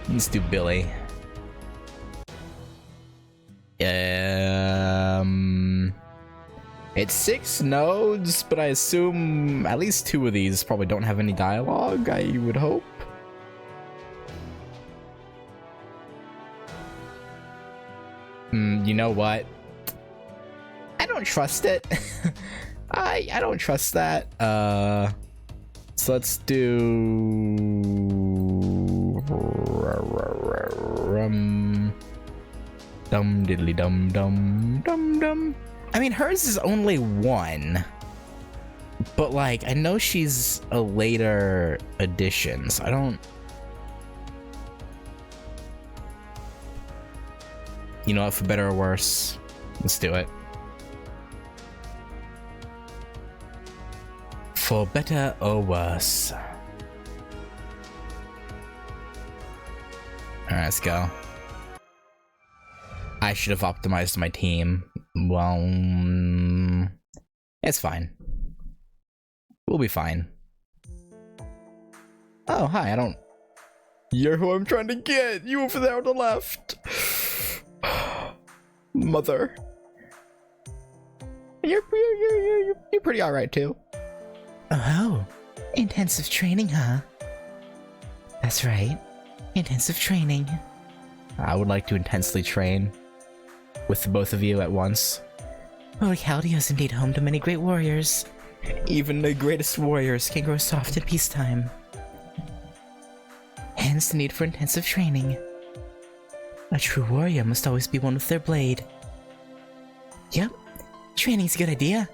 Let's do Billy. It's 6 nodes, but I assume at least 2 of these probably don't have any dialogue, I would hope. You know what? I don't trust it. I don't trust that. So let's do dum diddly dum dum dum dum. I mean, hers is only 1, but like I know she's a later edition, so I don't. You know what? For better or worse, let's do it. For better or worse. Alright, let's go. I should have optimized my team. Well, it's fine. We'll be fine. Oh, hi, I don't... You're who I'm trying to get! You over there on the left! Mother. You're pretty alright, too. Oh, intensive training, huh? That's right. Intensive training. I would like to intensely train with the both of you at once. Well, Chaldea is indeed home to many great warriors. Even the greatest warriors can grow soft in peacetime. Hence the need for intensive training. A true warrior must always be one with their blade. Yep, training's a good idea.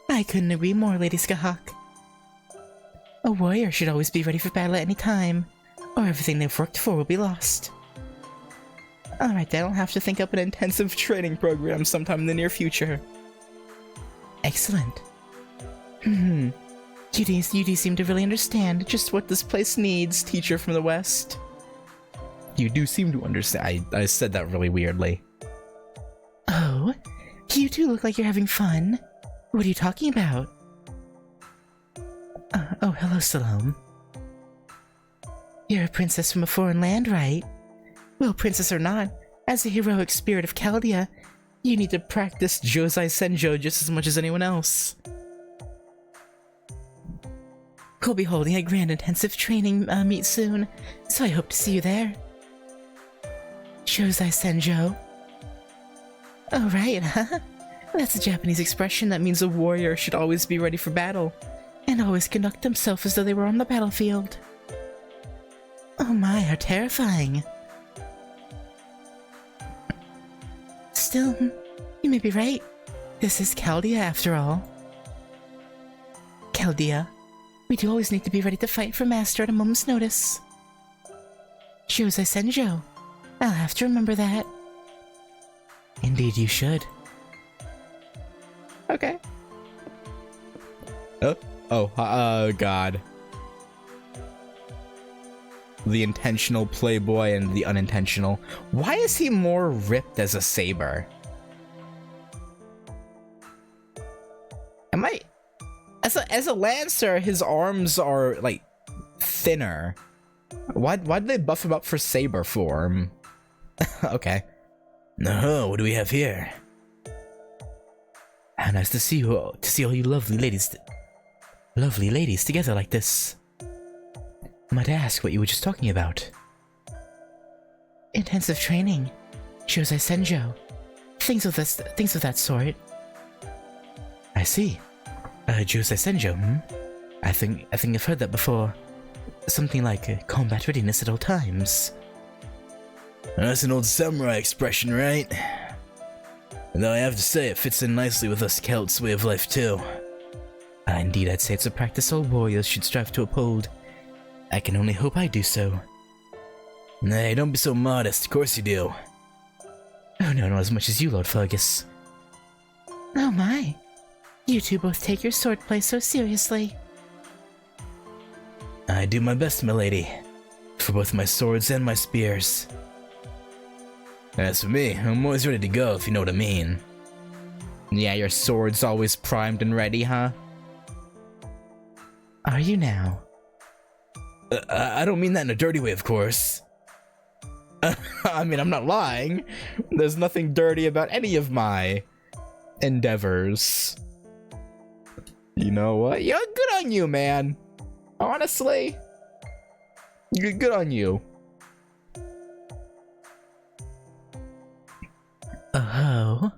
I couldn't agree more, Lady Skahak. A warrior should always be ready for battle at any time, or everything they've worked for will be lost. Alright, I'll have to think up an intensive training program sometime in the near future. Excellent. You do seem to really understand just what this place needs, teacher from the West. You do seem to understand. I said that really weirdly. Oh, you two look like you're having fun. What are you talking about? Oh, hello, Salome. You're a princess from a foreign land, right? Well, princess or not, as a heroic spirit of Chaldea, you need to practice Josei Senjo just as much as anyone else. We'll be holding a grand intensive training meet soon, so I hope to see you there. Josei Senjo? Oh, right, huh? That's a Japanese expression that means a warrior should always be ready for battle, and always conduct themselves as though they were on the battlefield. Oh my, how terrifying. Still, you may be right. This is Chaldea after all. Chaldea, we do always need to be ready to fight for Master at a moment's notice. Josei Senjo, I'll have to remember that. Indeed you should. Okay. Oh, God. The intentional playboy and the unintentional. Why is he more ripped as a saber? Am I... As a lancer, his arms are, like, thinner. Why'd they buff him up for saber form? Okay. No, what do we have here? How nice to see you all, all you lovely ladies together like this. Might I ask what you were just talking about? Intensive training, Josei Senjo, things of that sort. I see. Josei Senjo, I think I've heard that before. Something like combat readiness at all times. That's an old samurai expression, right? Though I have to say, it fits in nicely with us Celts' way of life too. Indeed, I'd say it's a practice all warriors should strive to uphold. I can only hope I do so. Nay, don't be so modest, of course you do. Oh no, not as much as you, Lord Fergus. Oh my. You two both take your swordplay so seriously. I do my best, milady. For both my swords and my spears. As for me, I'm always ready to go, if you know what I mean. Yeah, your sword's always primed and ready, huh? Are you now? I don't mean that in a dirty way, of course. I mean, I'm not lying. There's nothing dirty about any of my endeavors. You know what? Yeah, good on you, man. Honestly, good on you. Oh.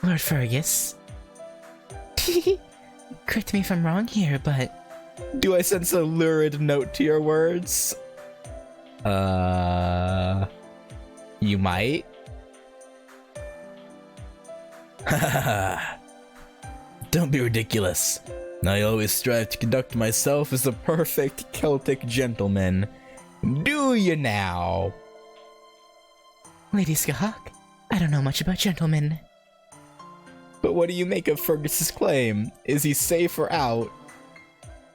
Lord Fergus. Correct me if I'm wrong here, but... Do I sense a lurid note to your words? You might? Don't be ridiculous. I always strive to conduct myself as the perfect Celtic gentleman. Do you now? Lady Skahawk, I don't know much about gentlemen. But what do you make of Fergus's claim? Is he safe or out?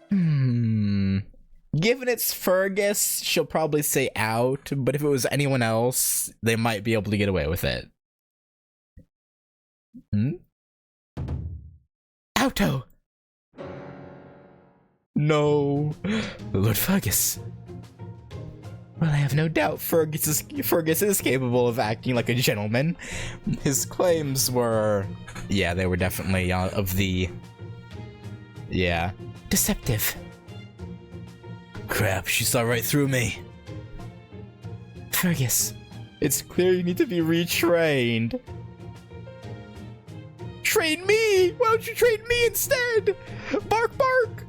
Given it's Fergus, she'll probably say out, but if it was anyone else, they might be able to get away with it. Auto! No. Lord Fergus. Well, I have no doubt Fergus is capable of acting like a gentleman. His claims were... Yeah, they were definitely of the... Yeah. Deceptive. Crap, she saw right through me. Fergus. It's clear you need to be retrained. Train me! Why don't you train me instead? Bark, bark!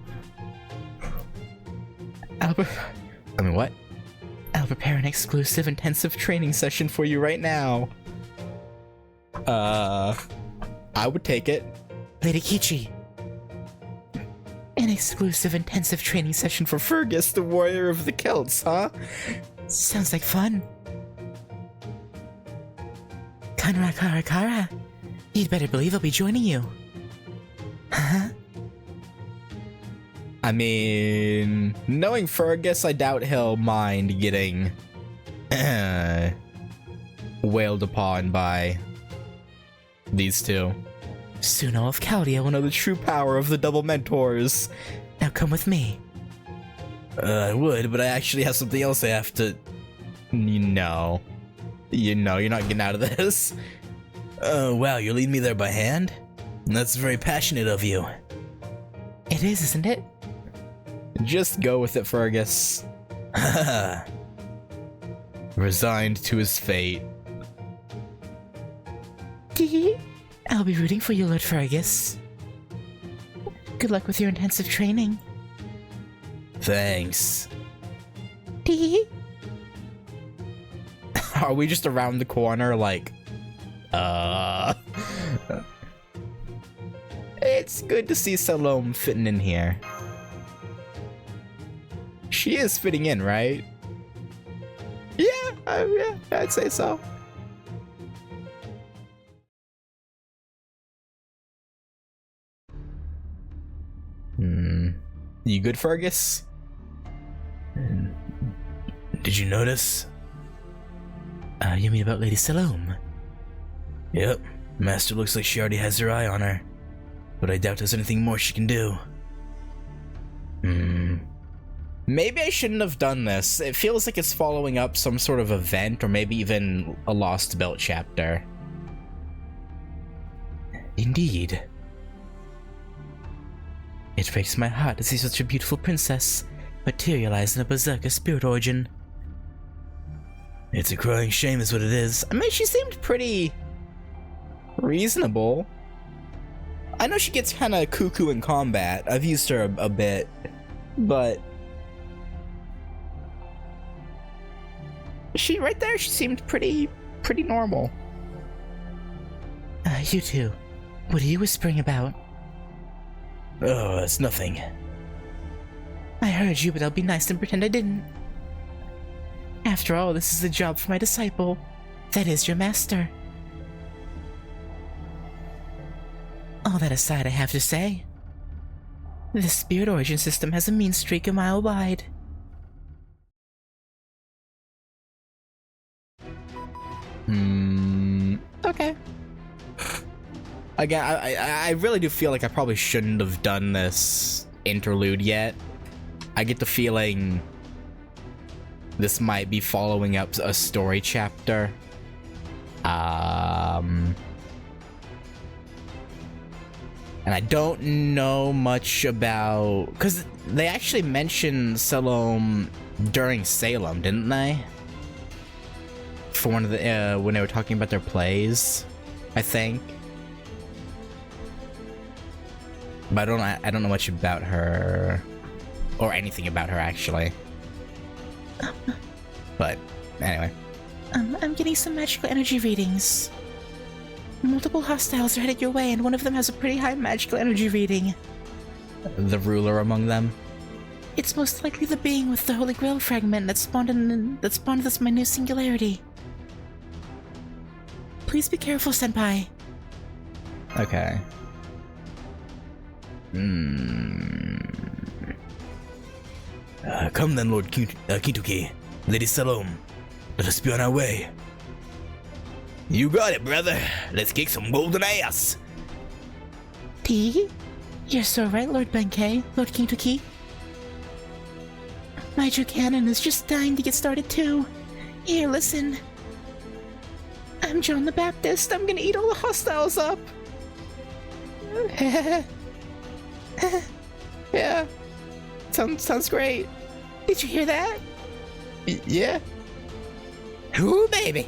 What? I'll prepare an exclusive intensive training session for you right now. I would take it. Lady Kichi. An exclusive intensive training session for Fergus, the warrior of the Celts, huh? Sounds like fun. Kanra Kara Kara. You'd better believe I'll be joining you. Huh? I mean, knowing Fergus, I doubt he'll mind getting wailed upon by these two. Soon all of Chaldea will know the true power of the double mentors. Now come with me. I would, but I actually have something else I have to... You know, you're not getting out of this. Oh, wow, you're leading me there by hand? That's very passionate of you. It is, isn't it? Just go with it, Fergus. Resigned to his fate. I'll be rooting for you, Lord Fergus. Good luck with your intensive training. Thanks. Are we just around the corner, like... It's good to see Salome fitting in here. She is fitting in, right? Yeah, yeah, I'd say so. You good, Fergus? Did you notice? You mean about Lady Salome? Yep, Master looks like she already has her eye on her, but I doubt there's anything more she can do. Maybe I shouldn't have done this. It feels like it's following up some sort of event, or maybe even a Lost Belt chapter. Indeed. It breaks my heart to see such a beautiful princess materialize in a berserker spirit origin. It's a crying shame is what it is. I mean, she seemed pretty reasonable. I know she gets kind of cuckoo in combat. I've used her a bit, but she right there, she seemed pretty normal. You two, what are you whispering about? Oh, it's nothing. I heard you, but I'll be nice and pretend I didn't. After all, this is a job for my disciple. That is your master. All that aside, I have to say, the spirit origin system has a mean streak a mile wide. Okay. Again, I really do feel like I probably shouldn't have done this interlude yet. I get the feeling this might be following up a story chapter. And I don't know much about... Because they actually mentioned Salome during Salem, didn't they? For one of the... when they were talking about their plays, I think. But I don't know much about her. Or anything about her, actually. But, anyway. I'm getting some magical energy readings. Multiple hostiles are headed your way, and one of them has a pretty high magical energy reading. The ruler among them? It's most likely the being with the Holy Grail fragment that spawned this minute singularity. Please be careful, Senpai. Okay. Come then, Lord Kintoki. Lady Salome. Let us be on our way. You got it, brother. Let's kick some golden ass. T? You're so right, Lord Benkei, Lord Kintoki. My cannon is just dying to get started too. Here, listen. I'm John the Baptist. I'm gonna eat all the hostiles up. Yeah. Sounds great. Did you hear that? Yeah. Ooh, baby.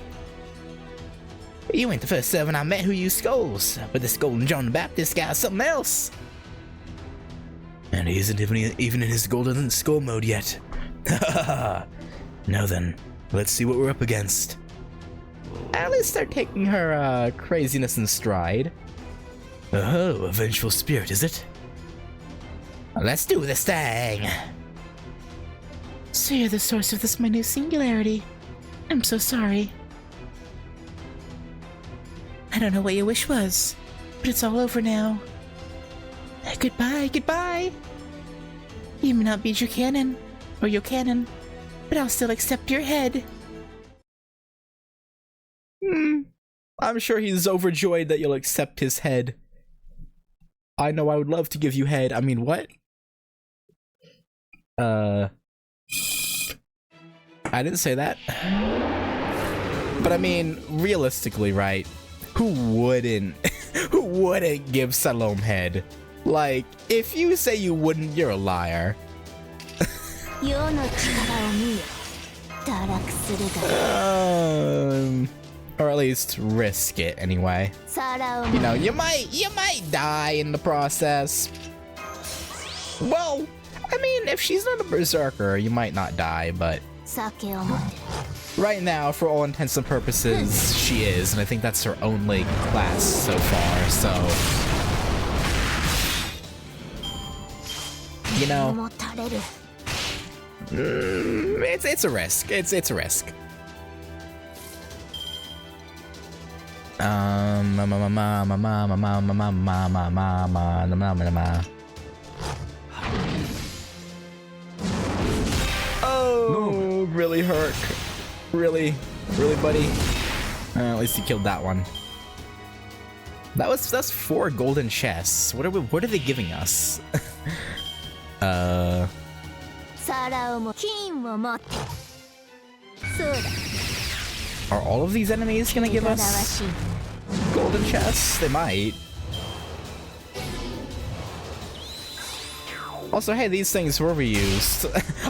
You ain't the first servant I met who used skulls, but this golden John the Baptist guy's something else. And he isn't even in his golden skull mode yet. Now then, let's see what we're up against. At least start taking her craziness in stride. Oh, a vengeful spirit, is it? Let's do this thing. So you're the source of this minute singularity. I'm so sorry. I don't know what your wish was, but it's all over now. Goodbye. You may not be your cannon, or your cannon, but I'll still accept your head. I'm sure he's overjoyed that you'll accept his head. I know I would love to give you head. I mean, what? I didn't say that. But I mean, realistically, right? Who wouldn't give Salome head? Like, if you say you wouldn't, you're a liar. Or at least risk it anyway. You know, you might die in the process. Well, I mean, if she's not a berserker, you might not die, but right now, for all intents and purposes, she is, and I think that's her only class so far, so... You know... It's a risk. It's a risk. Oh, really hurt. Really, buddy. At least you killed that one. That's 4 golden chests. What are they giving us? Are all of these enemies gonna give us golden chests? They might. Also, hey, these things were reused.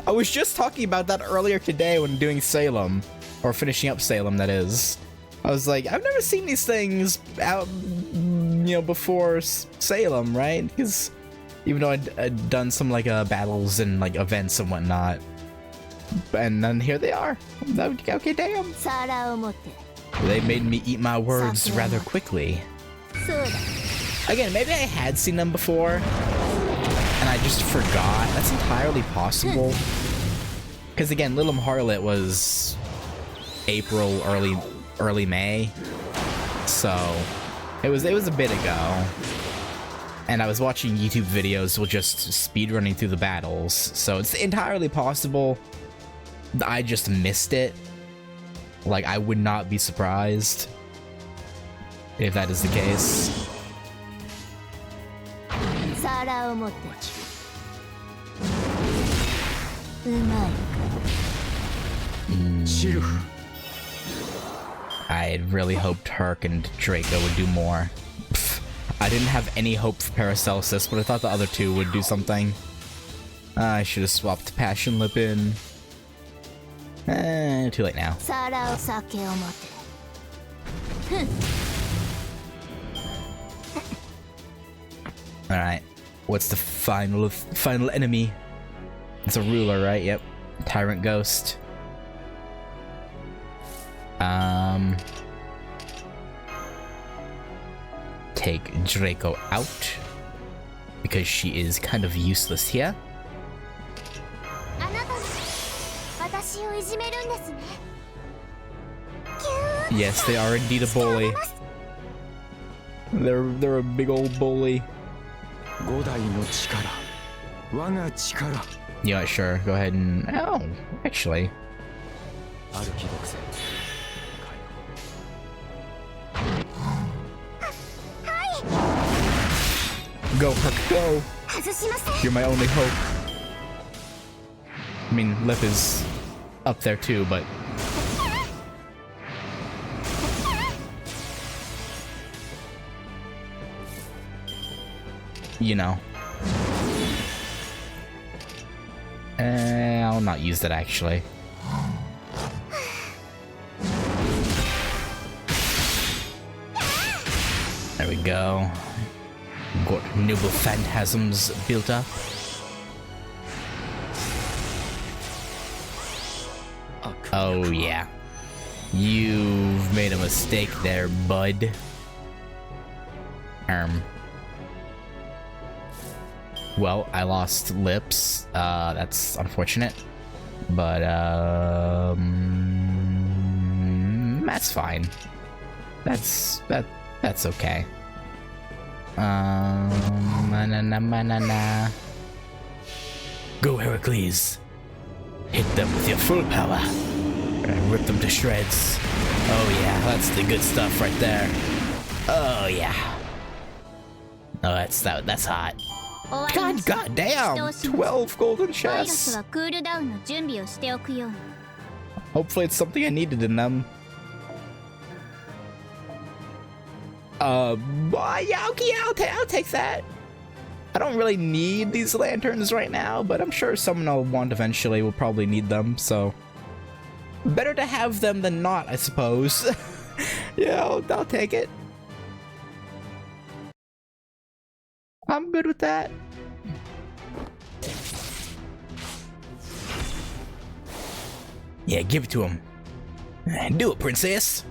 I was just talking about that earlier today when doing Salem. Or finishing up Salem, that is. I was like, I've never seen these things out, you know, before Salem, right? Because even though I'd done some, like, battles and, like, events and whatnot. And then here they are. Okay, damn. They made me eat my words rather quickly. Again, maybe I had seen them before, and I just forgot. That's entirely possible. Because again, Little Harlot was April, early May, so it was a bit ago. And I was watching YouTube videos with just speedrunning through the battles, so it's entirely possible I just missed it. Like, I would not be surprised if that is the case. I had really hoped Herc and Draco would do more. Pfft, I didn't have any hope for Paracelsus, but I thought the other two would do something. I should have swapped Passion Lip in. Too late now. Alright. What's the final enemy? It's a ruler, right? Yep. Tyrant Ghost. Take Draco out because she is kind of useless here. Yes, they are indeed a bully. They're a big old bully. Yeah, sure. Go ahead and actually. Go, Herc, go! You're my only hope. I mean, Lip is up there too, but... you know. I'll not use that, actually. There we go. Got noble phantasms built up. Oh yeah. You've made a mistake there, bud. Well, I lost Lips. That's unfortunate. But, that's fine. That's okay. Go, Heracles. Hit them with your full power. And rip them to shreds. Oh yeah, that's the good stuff right there. Oh yeah. Oh, that's hot. God damn! 12 golden chests! Hopefully it's something I needed in them. Yeah, okay, I'll take that. I don't really need these lanterns right now, but I'm sure someone I'll want eventually will probably need them, so... better to have them than not, I suppose. Yeah, I'll take it. I'm good with that. Yeah, give it to him. Do it, princess.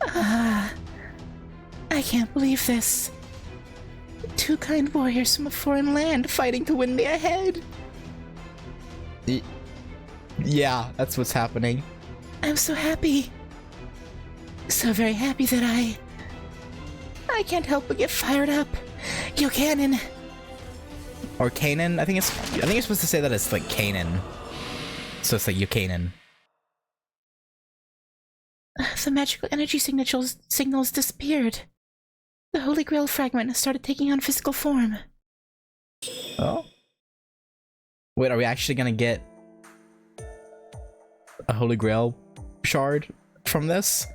I can't believe this. Two kind warriors from a foreign land fighting to win me ahead. Yeah, that's what's happening. I'm so happy. So very happy that I can't help but get fired up. Yo, Cannon. Or Kanan? I think you're supposed to say that it's like Kanan. So it's like Yukanan. The magical energy signals disappeared. The Holy Grail fragment has started taking on physical form. Oh? Wait, are we actually gonna get a Holy Grail shard from this?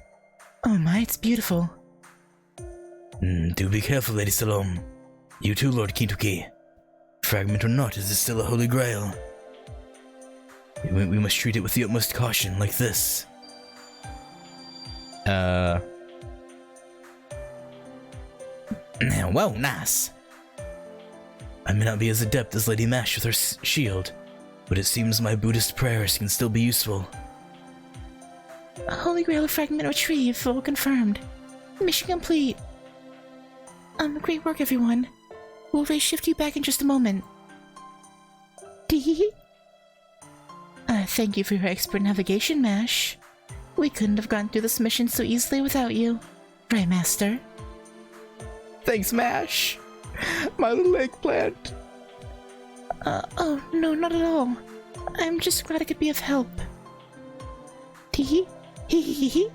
Oh my, it's beautiful. Do be careful, Lady Salome. You too, Lord Kintuki. Fragment or not, is this still a Holy Grail? We must treat it with the utmost caution, like this. Well, nice. I may not be as adept as Lady Mash with her shield, but it seems my Buddhist prayers can still be useful. A Holy Grail fragment retrieved, full confirmed. Mission complete. Great work, everyone. We'll shift you back in just a moment. Tee. Thank you for your expert navigation, Mash. We couldn't have gotten through this mission so easily without you. Right, Master? Thanks, Mash. My little eggplant. Oh, no, not at all. I'm just glad I could be of help. Tee hee.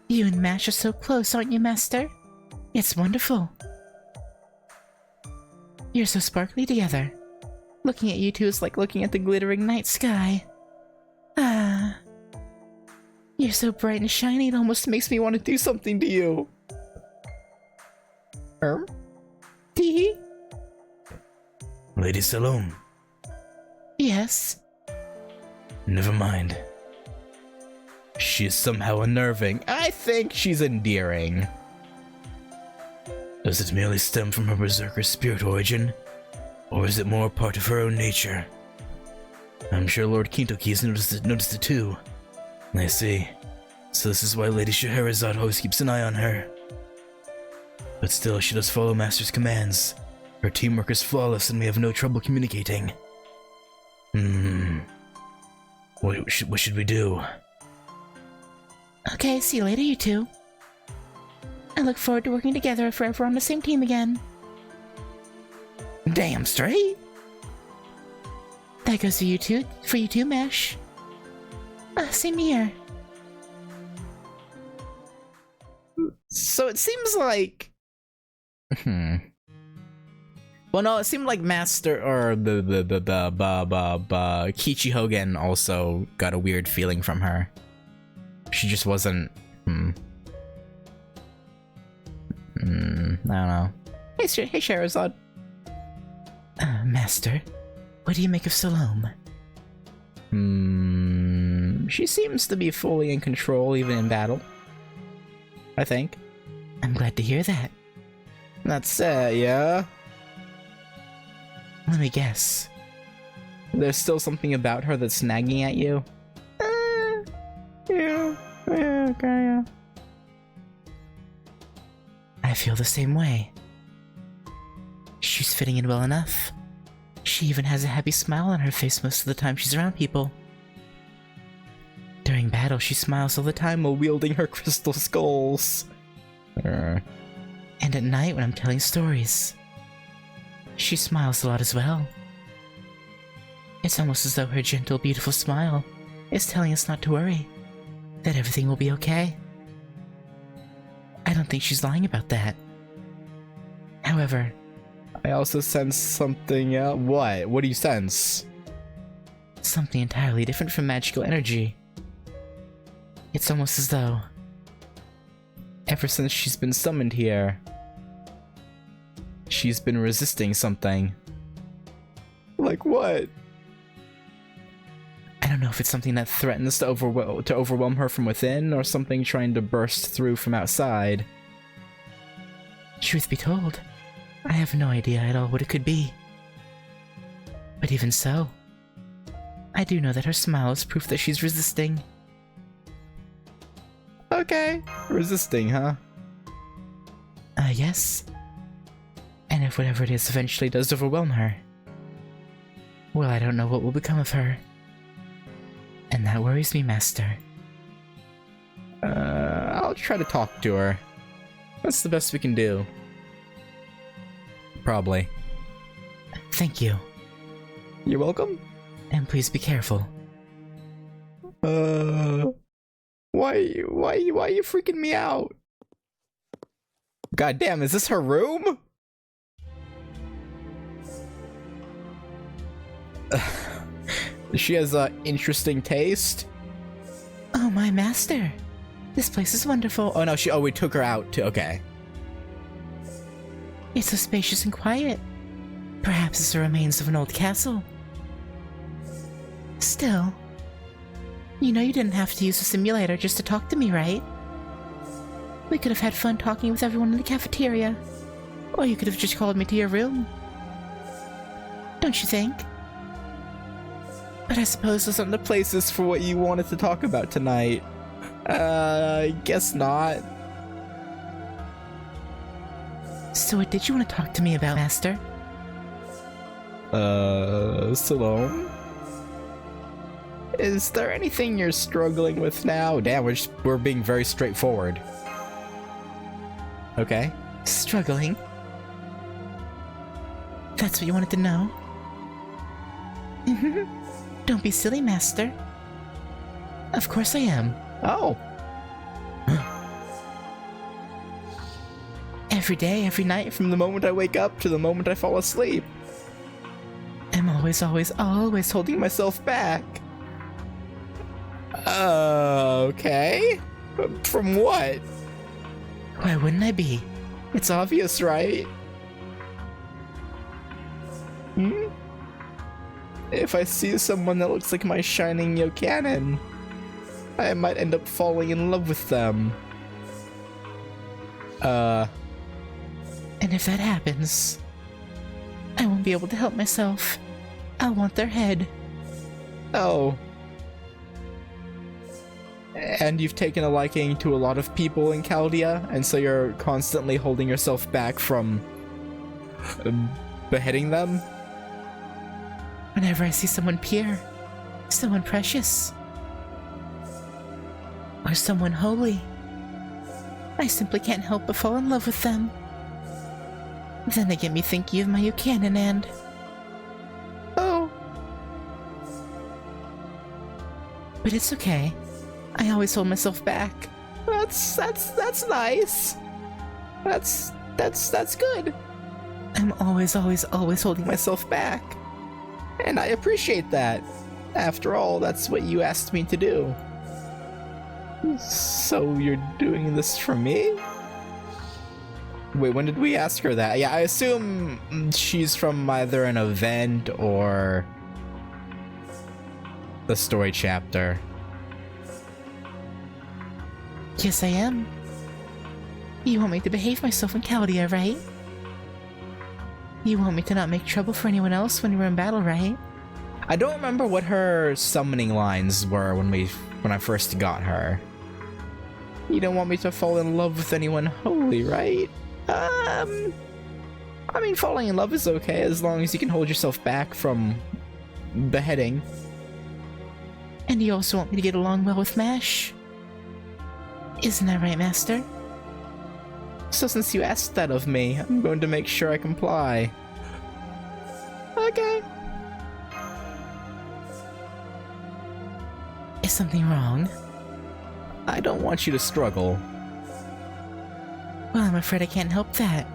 You and Mash are so close, aren't you, Master? It's wonderful. You're so sparkly together. Looking at you two is like looking at the glittering night sky. Ah. You're so bright and shiny, it almost makes me want to do something to you. Tee? Lady Salome. Yes. Never mind. She is somehow unnerving. I think she's endearing. Does it merely stem from her berserker spirit origin? Or is it more part of her own nature? I'm sure Lord Kintoki has noticed it too. I see. So this is why Lady Scheherazade always keeps an eye on her. But still, she does follow Master's commands. Her teamwork is flawless and we have no trouble communicating. What should we do? Okay, see you later, you two. I look forward to working together forever on the same team again. Damn straight. That goes for you too, Mesh. Same here. So it seems like... Well, no, it seemed like Master or Kichi Hogan also got a weird feeling from her. She just wasn't. I don't know. Hey, Scheherazade. Master, what do you make of Salome? She seems to be fully in control even in battle. I think. I'm glad to hear that. That's yeah. Let me guess. There's still something about her that's nagging at you? Yeah, okay, yeah. I feel the same way. She's fitting in well enough. She even has a happy smile on her face most of the time she's around people. During battle, she smiles all the time while wielding her crystal skulls. And at night when I'm telling stories. She smiles a lot as well. It's almost as though her gentle, beautiful smile is telling us not to worry, that everything will be okay. I don't think she's lying about that. However, I also sense something what? What do you sense? Something entirely different from magical energy. It's almost as though, ever since she's been summoned here, she's been resisting something. Like what? I don't know if it's something that Threatens to overwhelm her from within, or something trying to burst through from outside. Truth be told, I have no idea at all what it could be. But even so, I do know that her smile is proof that she's resisting. Okay, resisting, huh? Yes. And if whatever it is eventually does overwhelm her, well, I don't know what will become of her. And that worries me, Master. I'll try to talk to her. That's the best we can do. Probably. Thank you. You're welcome. And please be careful. Why are you freaking me out? God damn, is this her room? She has interesting taste. Oh, my Master. This place is wonderful. Oh no, we took her out too. Okay. It's so spacious and quiet. Perhaps it's the remains of an old castle. Still, you know you didn't have to use a simulator just to talk to me, right? We could have had fun talking with everyone in the cafeteria. Or you could have just called me to your room. Don't you think? But I suppose those aren't the places for what you wanted to talk about tonight. I guess not. So what did you want to talk to me about, Master? Salome? Is there anything you're struggling with now? Damn, we're being very straightforward. Okay. Struggling? That's what you wanted to know? Don't be silly, Master. Of course I am. Oh. Every day, every night, From the moment I wake up to the moment I fall asleep. I'm always holding myself back. Okay. From what? Why wouldn't I be? It's obvious, right? Hmm? If I see someone that looks like my shining Yokanen, I might end up falling in love with them. And if that happens, I won't be able to help myself. I'll want their head. Oh. And you've taken a liking to a lot of people in Chaldea, and so you're constantly holding yourself back from beheading them? Whenever I see someone pure, someone precious, or someone holy, I simply can't help but fall in love with them. Then they get me thinking of my Yokanen and... Oh. But it's okay. I always hold myself back. That's nice. That's good. I'm always holding myself back. And I appreciate that. After all, that's what you asked me to do. So you're doing this for me? Wait, when did we ask her that? Yeah, I assume she's from either an event or the story chapter. Yes, I am. You want me to behave myself in Chaldea, right? You want me to not make trouble for anyone else when we're in battle, right? I don't remember what her summoning lines were when I first got her. You don't want me to fall in love with anyone holy, right? I mean, falling in love is okay as long as you can hold yourself back from beheading. And you also want me to get along well with Mash? Isn't that right, Master? So since you asked that of me, I'm going to make sure I comply. Okay. Is something wrong? I don't want you to struggle. Well, I'm afraid I can't help that.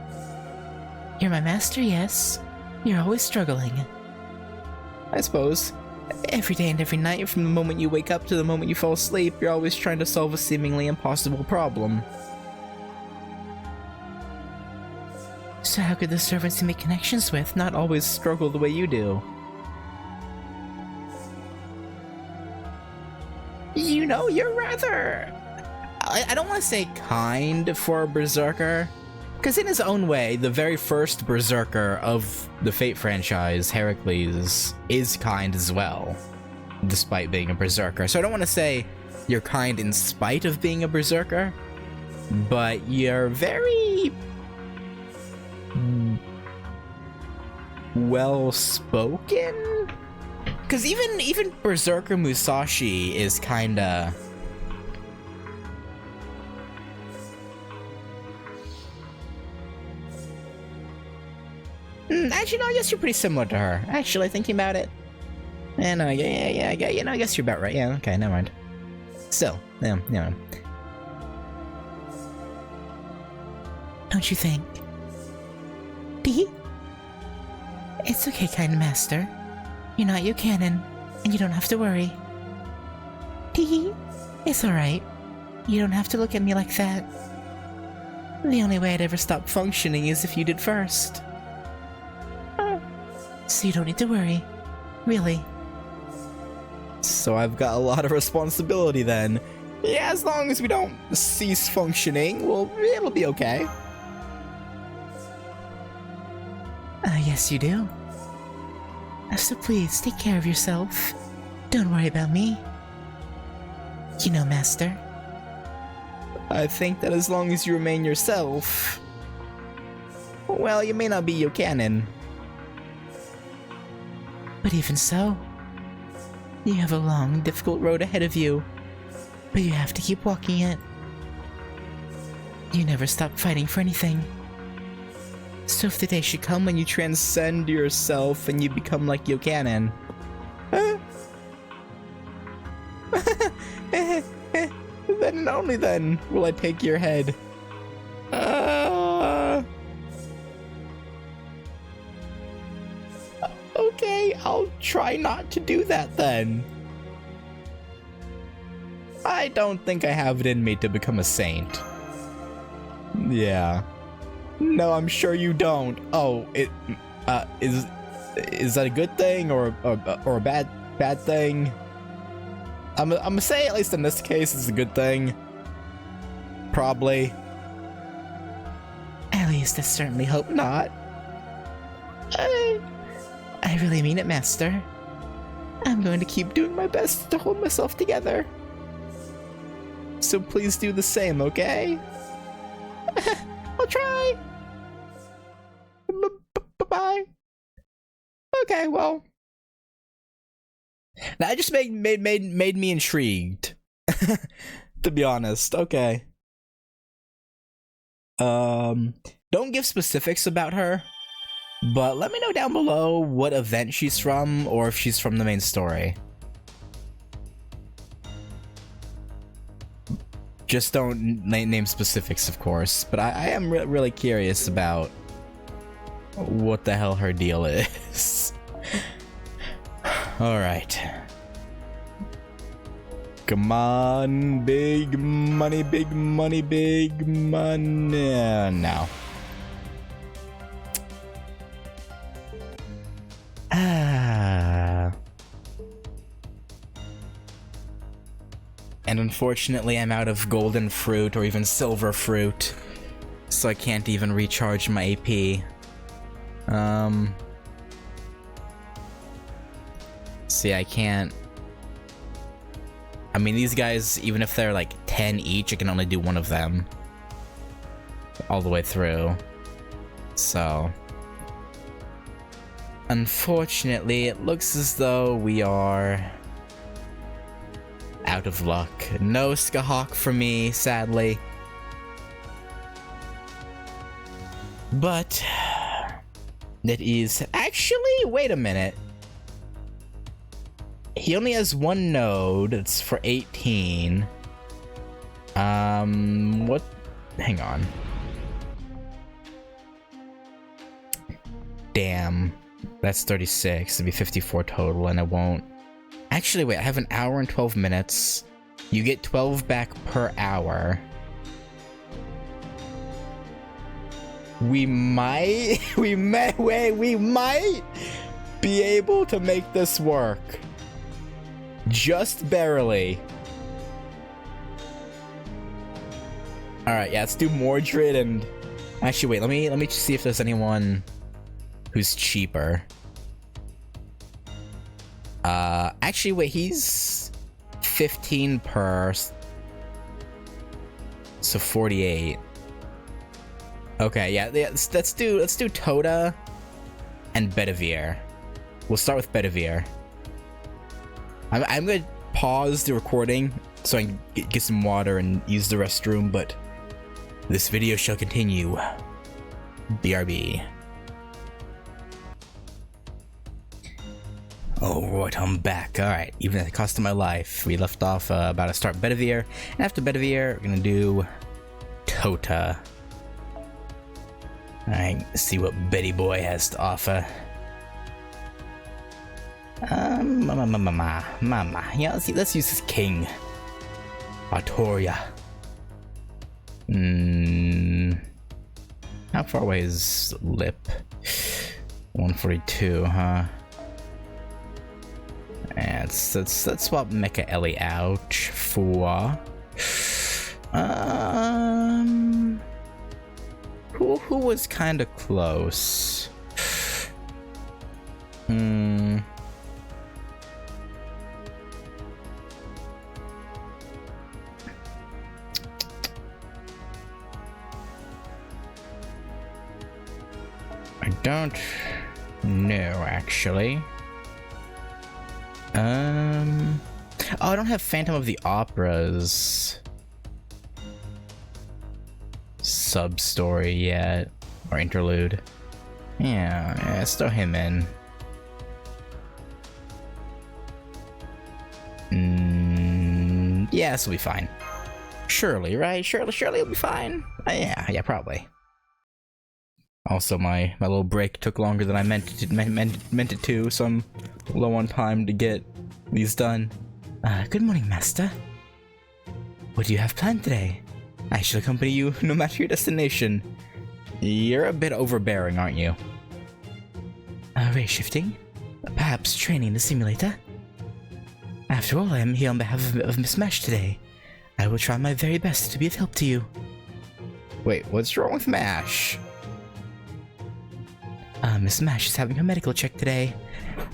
You're my master, yes. You're always struggling. I suppose. Every day and every night, from the moment you wake up to the moment you fall asleep, you're always trying to solve a seemingly impossible problem. So how could the servants you make connections with not always struggle the way you do? You know, you're rather... I don't want to say kind for a berserker, because in his own way, the very first berserker of the Fate franchise, Heracles, is kind as well, despite being a berserker. So I don't want to say you're kind in spite of being a berserker, but you're very... well-spoken? Because even Berserker Musashi is kinda... Actually, no, I guess you're pretty similar to her. Actually, thinking about it. Yeah, no, yeah, you know, I guess you're about right. Yeah, okay, never mind. Still, yeah, never mind. Don't you think? Dee? It's okay, kind master. You're not Yokanen, and you don't have to worry. Tee, it's alright. You don't have to look at me like that. The only way I'd ever stop functioning is if you did first. So you don't need to worry. Really. So I've got a lot of responsibility then. Yeah, as long as we don't cease functioning, it'll be okay. Yes, you do. So please, take care of yourself. Don't worry about me. You know, Master. I think that as long as you remain yourself... Well, you may not be Yokanen. But even so, you have a long, difficult road ahead of you. But you have to keep walking it. You never stop fighting for anything. So if the day should come when you transcend yourself and you become like Yokanen, then and only then will I take your head. Okay, I'll try not to do that then. I don't think I have it in me to become a saint. Yeah. No, I'm sure you don't. Oh, is that a good thing or a bad thing? I'm gonna say, at least in this case, it's a good thing. Probably. At least I certainly hope not. I really mean it, Master. I'm going to keep doing my best to hold myself together. So please do the same, okay? I'll try. Bye-bye. Okay, well. That just made me intrigued. To be honest, okay. Don't give specifics about her, but let me know down below what event she's from, or if she's from the main story. Just don't name specifics, of course, but I am really curious about what the hell her deal is. Alright. Come on, big money, big money, big money. No. And unfortunately, I'm out of golden fruit or even silver fruit, so I can't even recharge my AP. See, I can't. I mean, these guys, even if they're like 10 each, I can only do one of them all the way through. So, unfortunately, it looks as though we are out of luck. No Skahawk for me, sadly. But it is actually, wait a minute. He only has one node. It's for 18. What? Hang on. Damn. That's 36. It'd be 54 total, and I won't. Actually, wait. I have an hour and 12 minutes. You get 12 back per hour. We might be able to make this work. Just barely. Alright, yeah, let's do Mordred and... Actually, wait, let me just see if there's anyone who's cheaper. Actually, wait, he's 15 per... So 48. Okay, yeah, let's do Toda and Bedivere. We'll start with Bedivere. I'm gonna pause the recording so I can get some water and use the restroom, but this video shall continue. BRB. Alright, I'm back. Alright, even at the cost of my life. We left off about to start Bedivere, and after Bedivere, we're gonna do Tota. Alright, see what Betty Boy has to offer. Mama. Yeah, let's use this king. Artoria. How far away is Lip? 142, huh? And let's swap Mecha Ellie out for who was kind of close? I don't know, actually. Oh, I don't have Phantom of the Opera's sub-story yet, or interlude. Yeah, let's throw him in. Yeah, this will be fine. Surely, right? Surely it'll be fine. Yeah, probably. Also, my little break took longer than I meant it to, so I'm low on time to get these done. Good morning, Master. What do you have planned today? I shall accompany you no matter your destination. You're a bit overbearing, aren't you? Ray shifting? Perhaps training the simulator? After all, I am here on behalf of Miss Mash today. I will try my very best to be of help to you. Wait, what's wrong with Mash? Miss Mash is having her medical check today.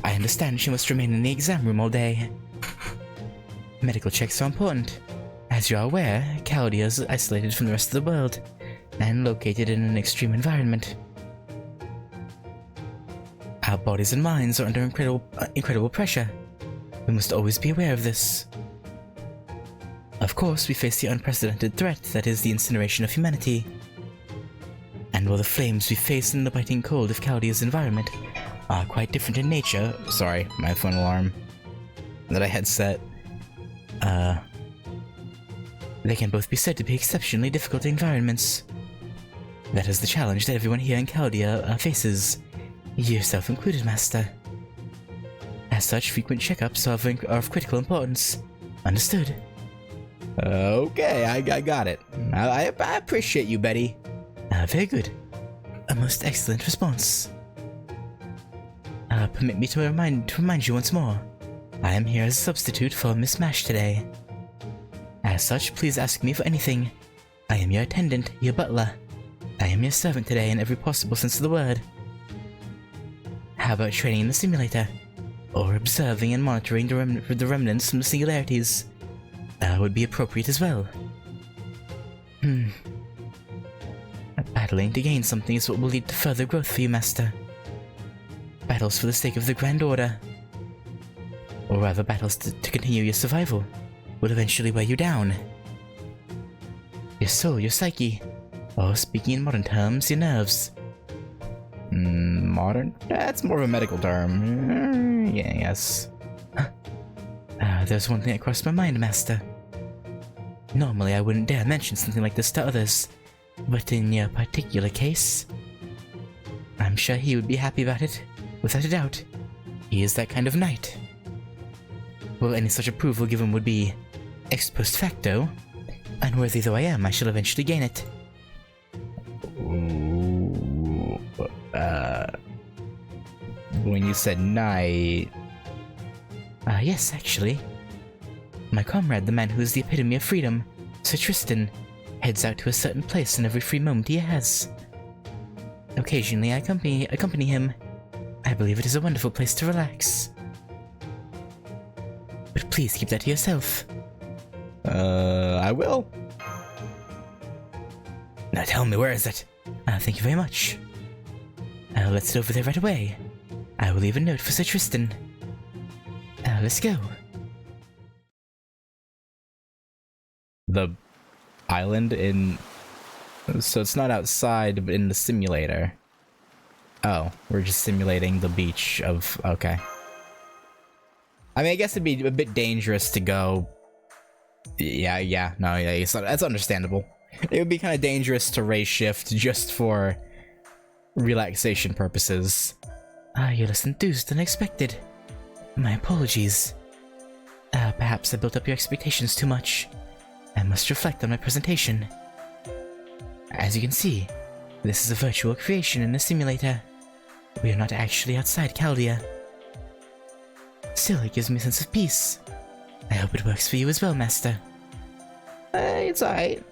I understand she must remain in the exam room all day. Medical checks are important. As you are aware, Chaldea is isolated from the rest of the world, and located in an extreme environment. Our bodies and minds are under incredible pressure. We must always be aware of this. Of course, we face the unprecedented threat that is the incineration of humanity. And while the flames we face in the biting cold of Chaldea's environment are quite different in nature— sorry, my phone alarm that I had set— they can both be said to be exceptionally difficult environments. That is the challenge that everyone here in Chaldea faces, yourself included, Master. As such, frequent checkups are of critical importance. Understood? Okay, I got it. I appreciate you, Betty. Very good. A most excellent response. Permit me to remind you once more. I am here as a substitute for Miss Mash today. As such, please ask me for anything. I am your attendant, your butler. I am your servant today in every possible sense of the word. How about training in the simulator? Or observing and monitoring the remnants from the singularities? Would be appropriate as well. Battling to gain something is what will lead to further growth for you, Master. Battles for the sake of the Grand Order, or rather battles to continue your survival, will eventually wear you down. Your soul, your psyche, or speaking in modern terms, your nerves. Modern? That's more of a medical term. Yeah, yes. There's one thing that crossed my mind, Master. Normally I wouldn't dare mention something like this to others, but in your particular case, I'm sure he would be happy about it, without a doubt. He is that kind of knight. Well, any such approval given would be, ex post facto, unworthy though I am, I shall eventually gain it. When you said knight... Yes, actually. My comrade, the man who is the epitome of freedom, Sir Tristan, heads out to a certain place in every free moment he has. Occasionally I accompany him. I believe it is a wonderful place to relax. But please keep that to yourself. I will. Now tell me, where is it? Thank you very much. Let's head over there right away. I will leave a note for Sir Tristan. Let's go. The island in... So it's not outside, but in the simulator. Oh, we're just simulating the beach of... Okay. I mean, I guess it'd be a bit dangerous to go... Yeah, that's understandable. It would be kind of dangerous to race shift just for relaxation purposes. You're less enthused than expected. My apologies. Perhaps I built up your expectations too much. I must reflect on my presentation. As you can see, this is a virtual creation in a simulator. We are not actually outside Chaldea. Still, it gives me a sense of peace. I hope it works for you as well, Master. It's alright.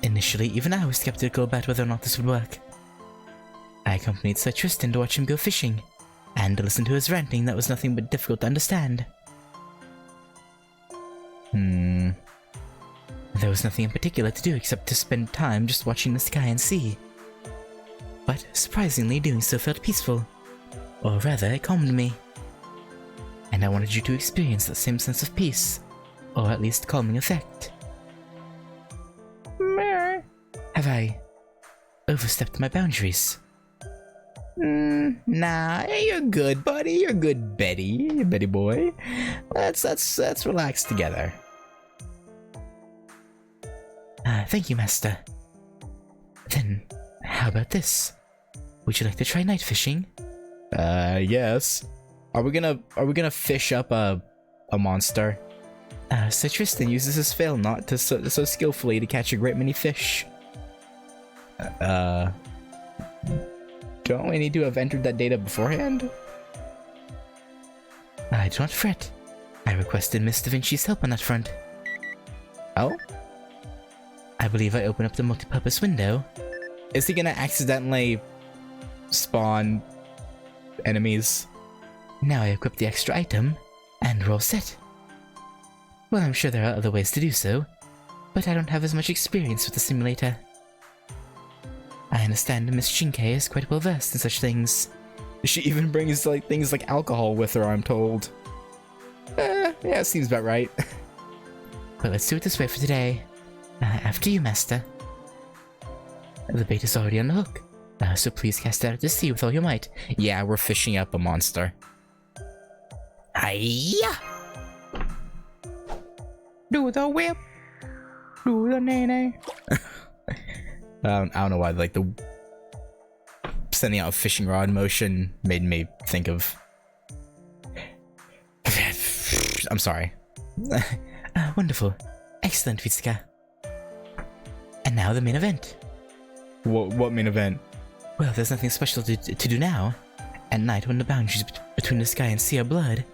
Initially, even I was skeptical about whether or not this would work. I accompanied Sir Tristan to watch him go fishing, and to listen to his ranting that was nothing but difficult to understand. There was nothing in particular to do except to spend time just watching the sky and sea. But surprisingly, doing so felt peaceful. Or rather, it calmed me. And I wanted you to experience that same sense of peace, or at least calming effect. Have I overstepped my boundaries? Nah, you're good, buddy. You're good, Betty boy. Let's relax together. Thank you, Master. Then, How about this? Would you like to try night fishing? Yes. Are we gonna fish up a monster? So Tristan uses his fail knot to so skillfully to catch a great many fish. Don't we need to have entered that data beforehand? Do not fret. I requested Miss Da Vinci's help on that front. Oh? I believe I opened up the multi-purpose window. Is he gonna accidentally spawn enemies? Now I equip the extra item, and we're all set. Well, I'm sure there are other ways to do so, but I don't have as much experience with the simulator. I understand Miss Shinke is quite well versed in such things. She even brings like things like alcohol with her, I'm told. Yeah, seems about right. Well, let's do it this way for today. After you, Master. The bait is already on the hook, so please cast it out to sea with all your might. Yeah, we're fishing up a monster. Hiya! Do the whip. Do the nay-nay. I don't know why, like, the sending out a fishing rod motion made me think of... I'm sorry. Wonderful. Excellent, Vitsuka. And now the main event. What main event? Well, there's nothing special to do now. At night, when the boundaries between the sky and sea are blurred,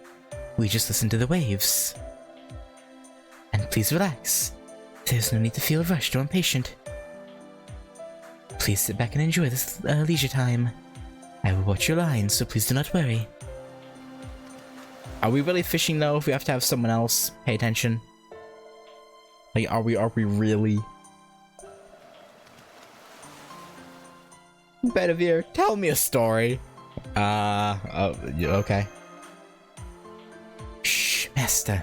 we just listen to the waves. And please relax. There's no need to feel rushed or impatient. Please sit back and enjoy this leisure time. I will watch your lines, so please do not worry. Are we really fishing though if we have to have someone else pay attention? Like, are we really? Bedivere, tell me a story. Okay. Shh, Master.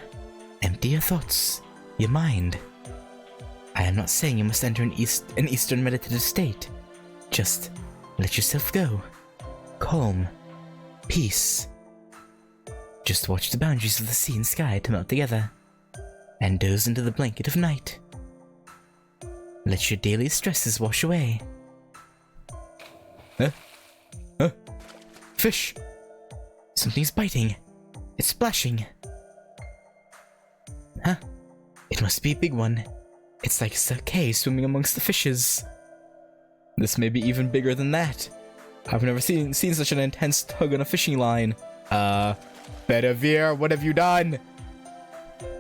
Empty your thoughts, your mind. I am not saying you must enter an Eastern meditative state. Just let yourself go. Calm. Peace. Just watch the boundaries of the sea and sky to melt together, and doze into the blanket of night. Let your daily stresses wash away. Fish! Something's biting. It's splashing. Huh? It must be a big one. It's like a sake swimming amongst the fishes. This may be even bigger than that. I've never seen such an intense tug on a fishing line. Bedivere, what have you done?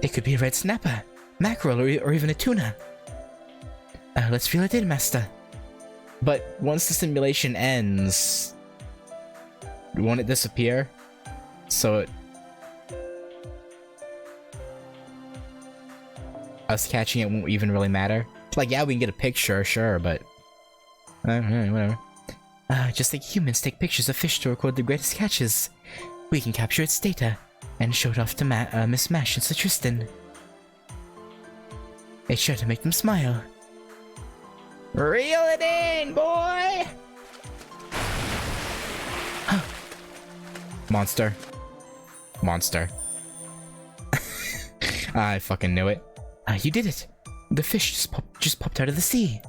It could be a red snapper, mackerel, or even a tuna. Let's reel it in, Master. But once the simulation ends, won't it disappear? So us catching it won't even really matter? Like, yeah, we can get a picture, sure, but... whatever. Just like humans take pictures of fish to record the greatest catches, we can capture its data and show it off to Miss Mash and Sir Tristan. It's sure to make them smile. Reel it in, boy! Monster. I fucking knew it. You did it. The fish just popped out of the sea.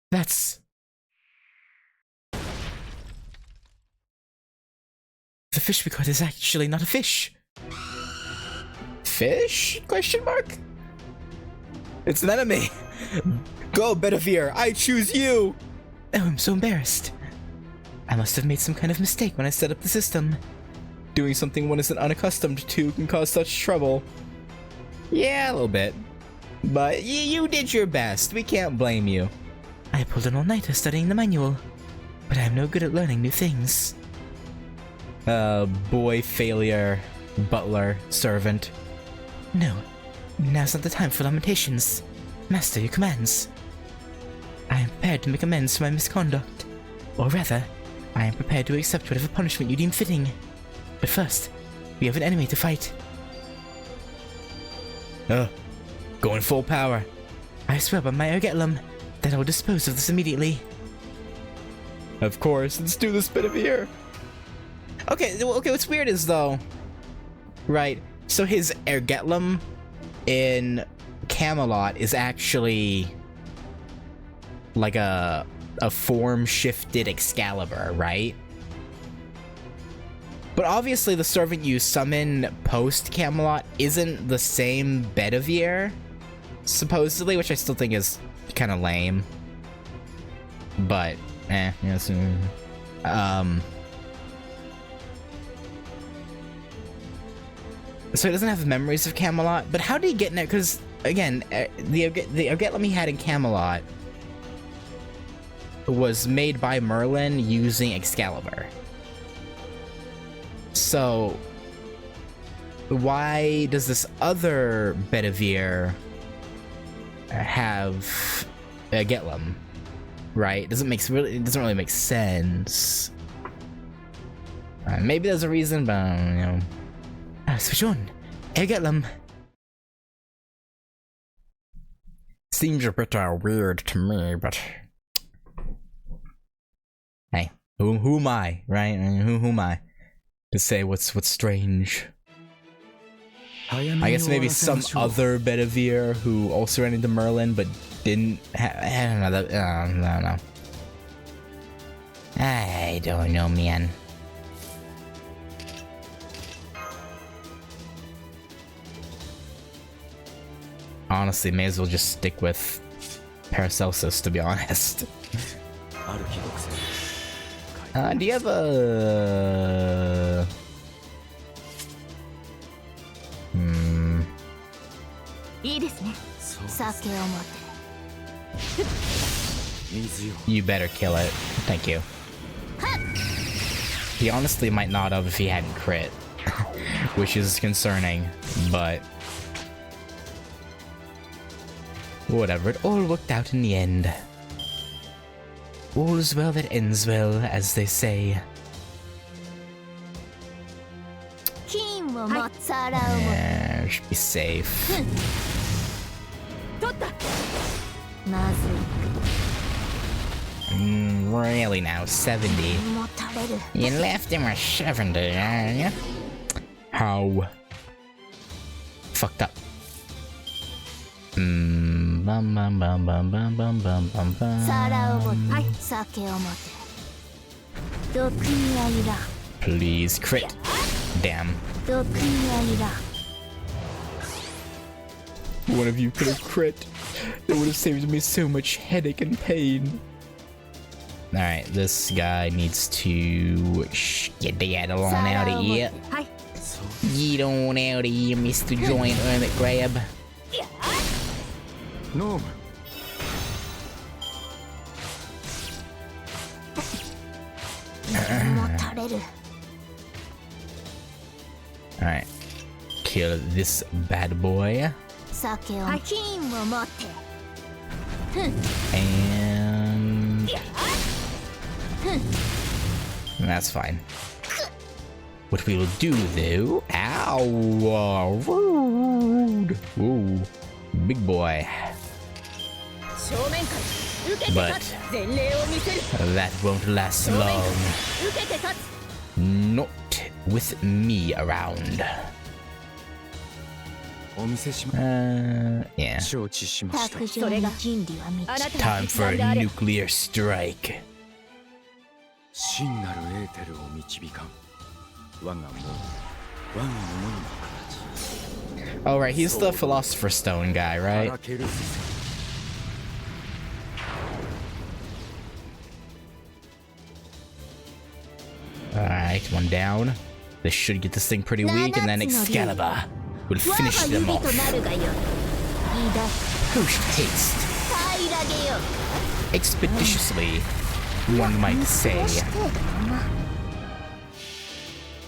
That's... The fish we caught is actually not a fish. Fish? Question mark? It's an enemy. Go, Bedivere. I choose you. Oh, I'm so embarrassed. I must have made some kind of mistake when I set up the system. Doing something one isn't unaccustomed to can cause such trouble. Yeah, a little bit. But you did your best. We can't blame you. I pulled an all-nighter studying the manual, but I'm no good at learning new things. Boy, failure, butler, servant. No, now's not the time for lamentations. Master, your commands. I am prepared to make amends for my misconduct. Or rather, I am prepared to accept whatever punishment you deem fitting. But first, we have an enemy to fight. Going full power. I swear by my Ergetlum that I will dispose of this immediately. Of course, let's do this, Bedivere. Okay, what's weird is though, right, so his Ergetlum in Camelot is actually like a form shifted Excalibur, right? But obviously the servant you summon post Camelot isn't the same Bedivere, supposedly, which I still think is kind of lame. But, yes. So he doesn't have memories of Camelot, but how did he get in there? Because, again, the Ergetlum he had in Camelot was made by Merlin using Excalibur. So, why does this other Bedivere have Ergetlum? Right? It doesn't really make sense. Maybe there's a reason, but you know. Switch on. Ergetlum. Seems a bit weird to me, but hey, who am I, right? Who am I to say what's strange? I guess maybe some other Bedivere who also ran into Merlin but didn't. I don't know. I don't know, man. Honestly, may as well just stick with Paracelsus, to be honest. Do you have a... You better kill it. Thank you. He honestly might not have if he hadn't crit, which is concerning, but whatever, it all worked out in the end. All is well that ends well, as they say. Yeah, should be safe. Really now, 70. You left him a 70, yeah? How fucked up. Please crit. Damn. One of you could have crit. It would have saved me so much headache and pain. Alright, this guy needs to get the head along out of here. Get on out of here, Mr. Giant Hermit Crab. No. Alright. Kill this bad boy. And that's fine. What we will do though... Ow! Rude! Ooh. Big boy. But that won't last long. Not with me around. Yeah. Time for a nuclear strike. Oh right, he's the Philosopher's Stone guy, right? Alright, one down. This should get this thing pretty weak, and then Excalibur will finish them off. Post haste. Expeditiously, one might say.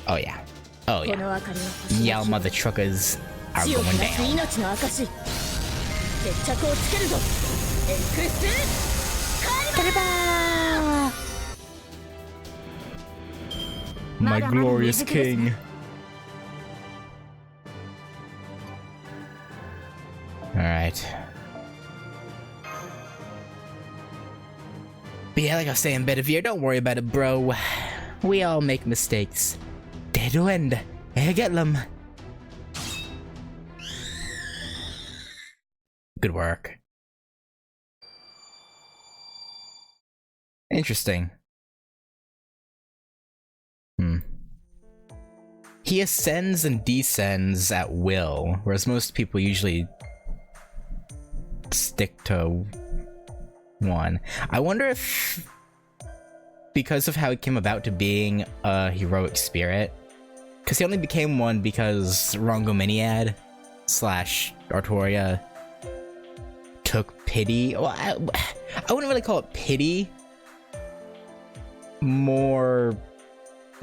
Oh yeah. Oh yeah. Y'all mother truckers are going down. My glorious king. Alright. But yeah, like I was saying, Bedivere, don't worry about it, bro. We all make mistakes. Dead to end. Ergetlum. Good work. Interesting. He ascends and descends at will, whereas most people usually stick to one. I wonder if, because of how he came about to being a heroic spirit, because he only became one because Rongominiad / Artoria took pity. Well, I wouldn't really call it pity. More,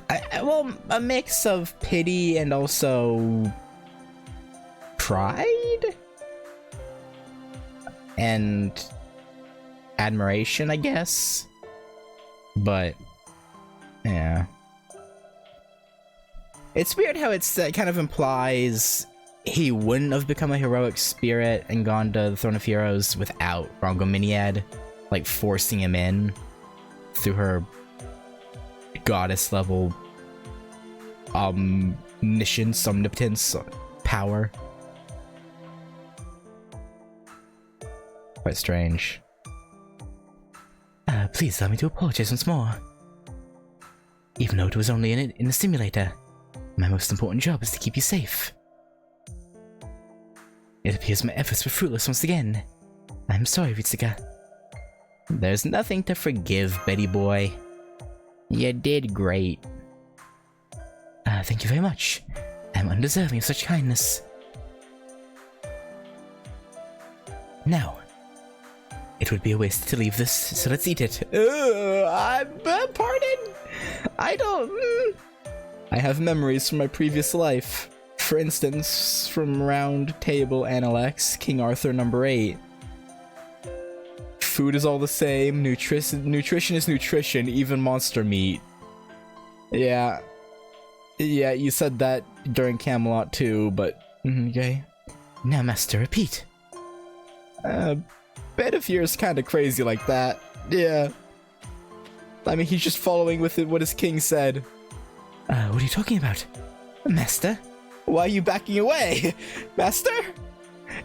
well, a mix of pity and also pride and admiration, I guess. But yeah, it's weird how it kind of implies he wouldn't have become a heroic spirit and gone to the Throne of Heroes without Rongominiad, like, forcing him in through her goddess level omniscience, omnipotence, power. Quite strange. Please allow me to apologize once more. Even though it was only in a simulator, my most important job is to keep you safe. It appears my efforts were fruitless once again. I'm sorry, Ritsuka. There's nothing to forgive, Betty boy. You did great. Thank you very much. I'm undeserving of such kindness. Now, it would be a waste to leave this, so let's eat it. Pardon? I don't... I have memories from my previous life. For instance, from Round Table Analects, King Arthur number 8. Food is all the same, nutrition is nutrition, even monster meat. Yeah, you said that during Camelot too, but... okay. Now, Master, repeat. Bedivere's kinda crazy like that. Yeah. I mean, he's just following with what his king said. What are you talking about? Master? Why are you backing away? Master?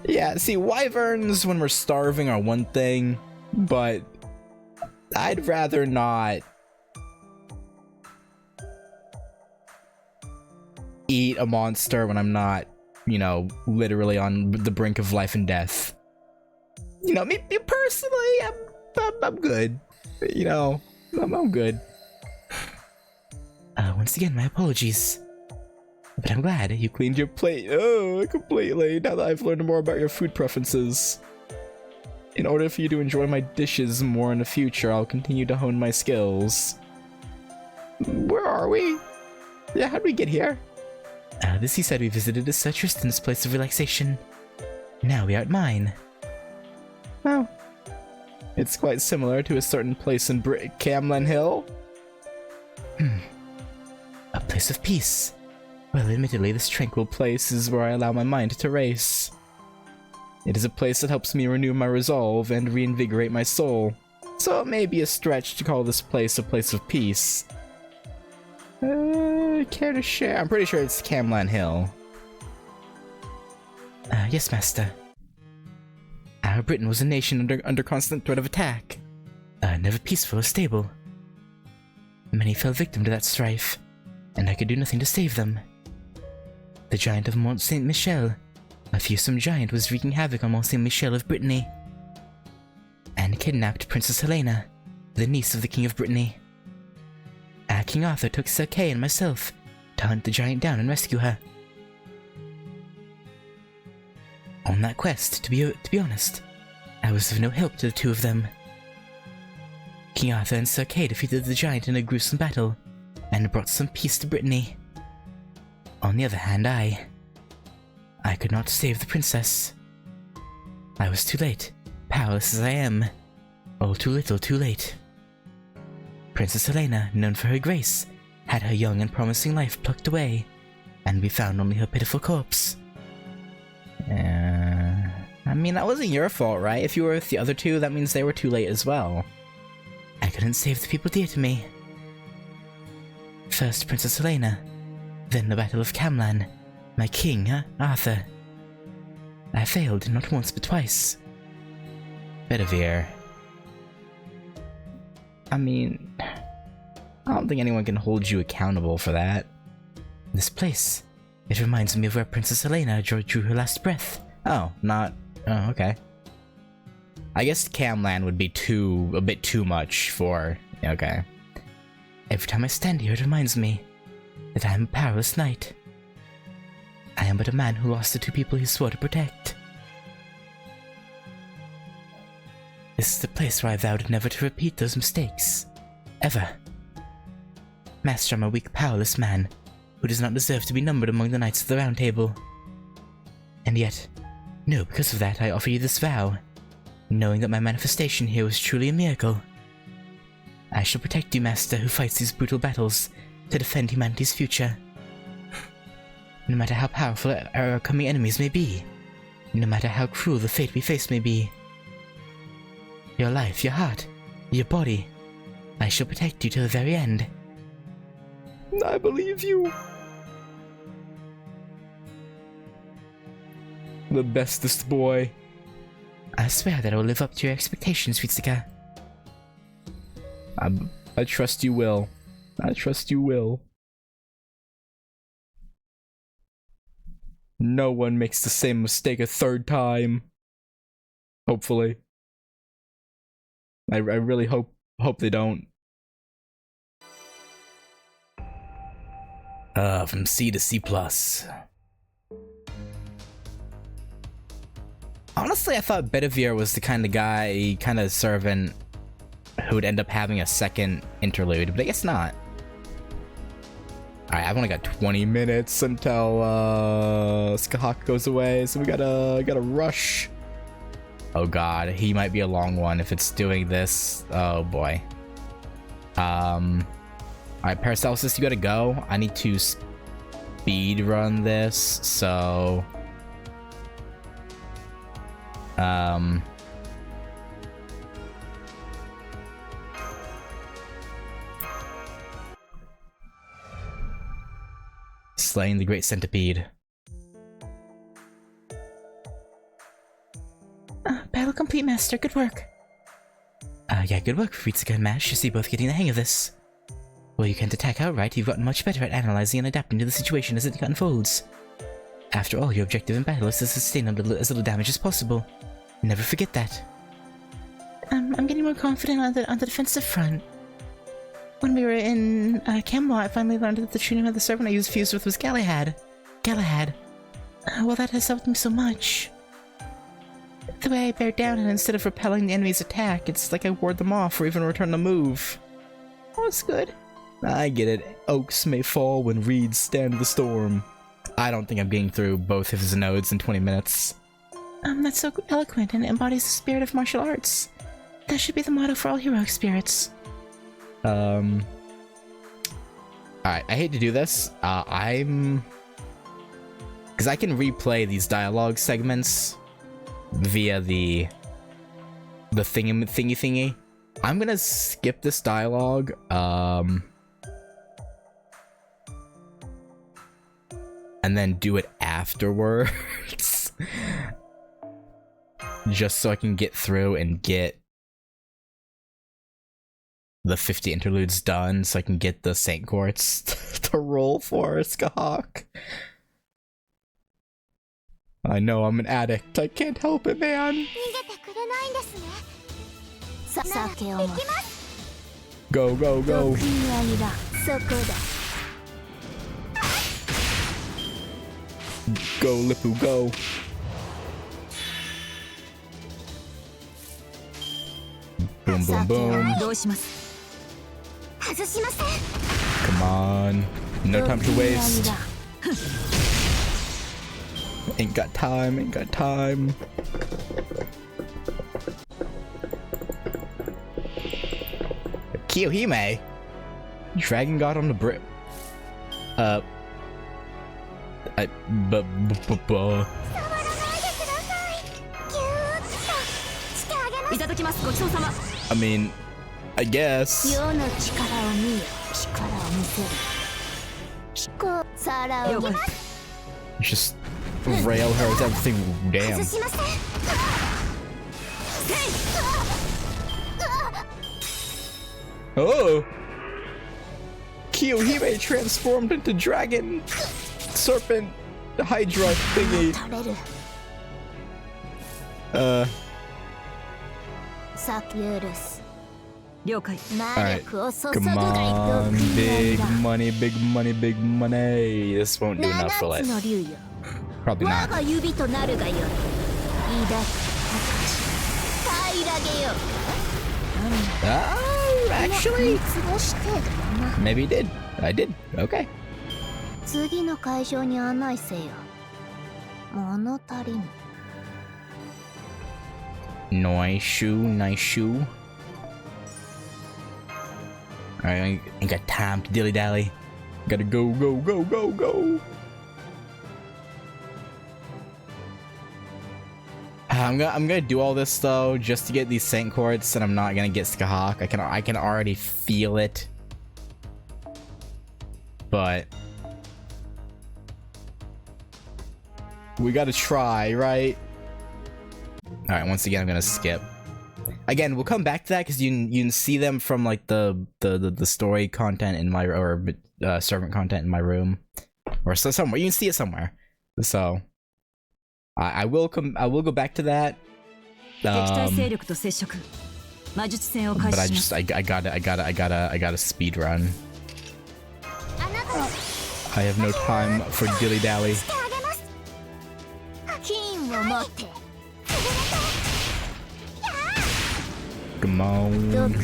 Yeah, see, wyverns when we're starving are one thing, but I'd rather not eat a monster when I'm not, you know, literally on the brink of life and death. You know, me personally, I'm good. You know, I'm good. Once again, my apologies. But I'm glad you Cleaned your plate. Oh, completely. Now that I've learned more about your food preferences. In order for you to enjoy my dishes more in the future, I'll continue to hone my skills. Where are we? Yeah, how'd we get here? The seaside we visited is Sir Tristan's place of relaxation. Now we are at mine. Oh. It's quite similar to a certain place in Camlin Hill. A place of peace. Well, admittedly, this tranquil place is where I allow my mind to race. It is a place that helps me renew my resolve and reinvigorate my soul, so it may be a stretch to call this place a place of peace. Care to share? I'm pretty sure it's Camlan Hill. Yes, Master. Our Britain was a nation under constant threat of attack. Never peaceful or stable. Many fell victim to that strife, and I could do nothing to save them. The giant of Mont Saint-Michel, a fearsome giant, was wreaking havoc on Mont Saint-Michel of Brittany, and kidnapped Princess Helena, the niece of the King of Brittany. King Arthur took Sir Kay and myself to hunt the giant down and rescue her. On that quest, to be honest, I was of no help to the two of them. King Arthur and Sir Kay defeated the giant in a gruesome battle, and brought some peace to Brittany. On the other hand, I could not save the princess. I was too late, powerless as I am. All too little, too late. Princess Helena, known for her grace, had her young and promising life plucked away, and we found only her pitiful corpse. I mean, that wasn't your fault, right? If you were with the other two, that means they were too late as well. I couldn't save the people dear to me. First Princess Helena, then the Battle of Camlan, my king, Arthur. I failed not once but twice. Bedivere. I mean, I don't think anyone can hold you accountable for that. This place. It reminds me of where Princess Helena drew her last breath. Oh, not... Oh, okay. I guess Camland would be a bit too much for... Okay. Every time I stand here, it reminds me that I am a powerless knight. I am but a man who lost the two people he swore to protect. This is the place where I vowed never to repeat those mistakes. Ever. Master, I'm a weak, powerless man who does not deserve to be numbered among the Knights of the Round Table. And yet, no, because of that, I offer you this vow, knowing that my manifestation here was truly a miracle. I shall protect you, Master, who fights these brutal battles to defend humanity's future. No matter how powerful our coming enemies may be, no matter how cruel the fate we face may be. Your life, your heart, your body, I shall protect you to the very end. I believe you. The bestest boy. I swear that I will live up to your expectations, Ritsuka. I trust you will. I trust you will. No one makes the same mistake a third time. Hopefully. I really hope they don't. From C to C+. Honestly, I thought Bedivere was the kind of servant who would end up having a second interlude, but I guess not. Alright, I've only got 20 minutes until Skahak goes away, so we gotta rush. Oh god, he might be a long one if it's doing this. Oh boy. Alright, Paracelsus, you gotta go. I need to speed run this, so... Slaying the Great Centipede. Battle complete, Master. Good work. Yeah, good work, Ritsuka and Mash. You see, both getting the hang of this. Well, you can't attack outright. You've gotten much better at analyzing and adapting to the situation as it unfolds. After all, your objective in battle is to sustain as little damage as possible. Never forget that. I'm getting more confident on the defensive front. When we were in Camelot, I finally learned that the true name of the servant I used fused with was Galahad. Galahad. Well, that has helped me so much. The way I bear down, and instead of repelling the enemy's attack, it's like I ward them off or even return the move. Oh, it's good. I get it. Oaks may fall when reeds stand the storm. I don't think I'm getting through both of his nodes in 20 minutes. That's so eloquent and embodies the spirit of martial arts. That should be the motto for all heroic spirits. Alright, I hate to do this. Because I can replay these dialogue segments via the thingy. I'm gonna skip this dialogue, and then do it afterwards. Just so I can get through and get the 50 interludes done, so I can get the Saint Courts to roll for Skahak. I know I'm an addict. I can't help it, man. Go, go, go. Go, Lippu, go. Boom, boom, boom. Come on. No time to waste. Ain't got time, ain't got time. Kiyohime? Dragon God on the brick. I mean, I guess. Just rail her with everything. Damn. Oh! Kiyohime transformed into dragon, serpent, hydra thingy. Alright, come on, big money, big money, big money. This won't do enough for life. Probably not. Actually, maybe he did. I did. Okay. Nice shoe, nice shoe. Alright, I ain't got time to dilly dally. Gotta go, go, go, go, go. I'm gonna do all this though just to get these Saint Quartz, and I'm not gonna get Skahak. I can already feel it. But we gotta try, right? Alright, once again I'm gonna skip. Again, we'll come back to that because you can see them from like the story content in my or servant content in my room, or so somewhere. You can see it somewhere. So I will go back to that. But I gotta speed run. I have no time for dilly dally. Come on. Boom, boom,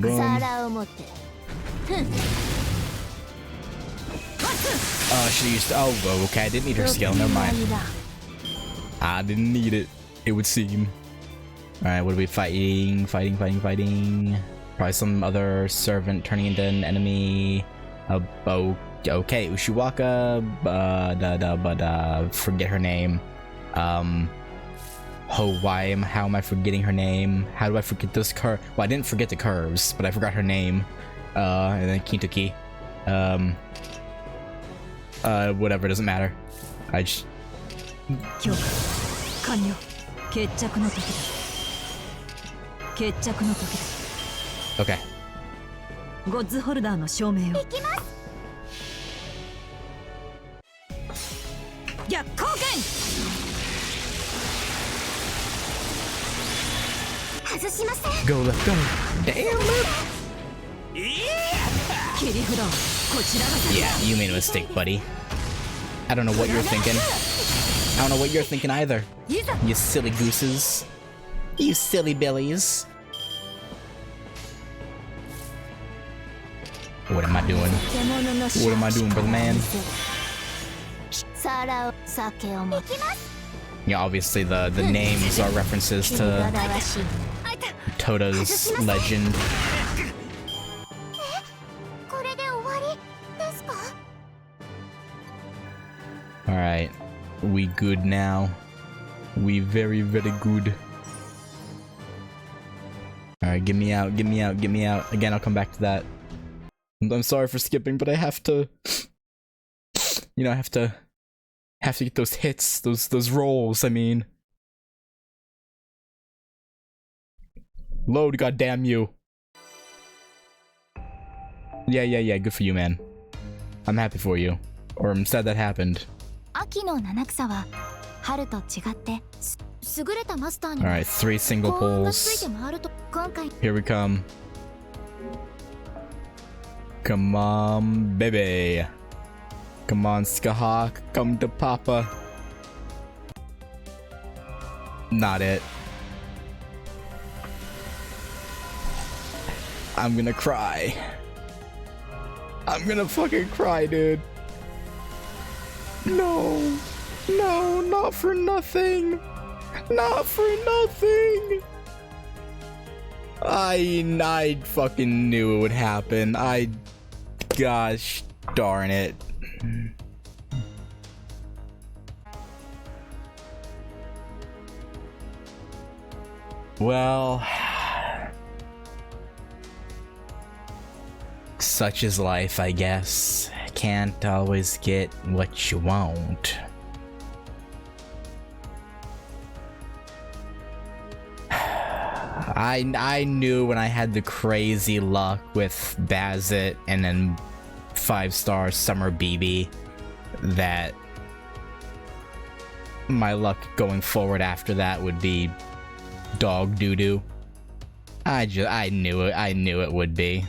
boom. Oh, she used. Oh, okay. I didn't need her skill. Never mind. I didn't need it. It would seem. All right. What are we fighting? Fighting. Probably some other servant turning into an enemy. Okay. Ushiwaka. Forget her name. How am I forgetting her name? How do I forget those curves? Well, I didn't forget the curves, but I forgot her name. And then Kintoki. Whatever, doesn't matter. I just... Okay. Go, let's go. Damn it. Yeah, you made a mistake, buddy. I don't know what you're thinking. I don't know what you're thinking either. You silly gooses. You silly billies. What am I doing? What am I doing, brother man? Yeah, obviously the names are references to Toda's legend. Alright, we good now. We very, very good. Alright, get me out, get me out, get me out. Again, I'll come back to that. I'm sorry for skipping, but I have to... You know, I have to get those hits, those rolls, I mean. Load, goddamn you. Yeah, good for you, man. I'm happy for you. Or I'm sad that happened. Alright, 3 single pulls. Here we come. Come on, baby. Come on, Skahak, come to Papa. Not it. I'm gonna cry. I'm gonna fucking cry, dude. No. No, not for nothing. Not for nothing. I fucking knew it would happen. Gosh darn it. Well, such is life, I guess. can't always get what you want. I knew when I had the crazy luck with Bazit and then 5-star Summer BB that my luck going forward after that would be dog doo-doo. I knew it would be.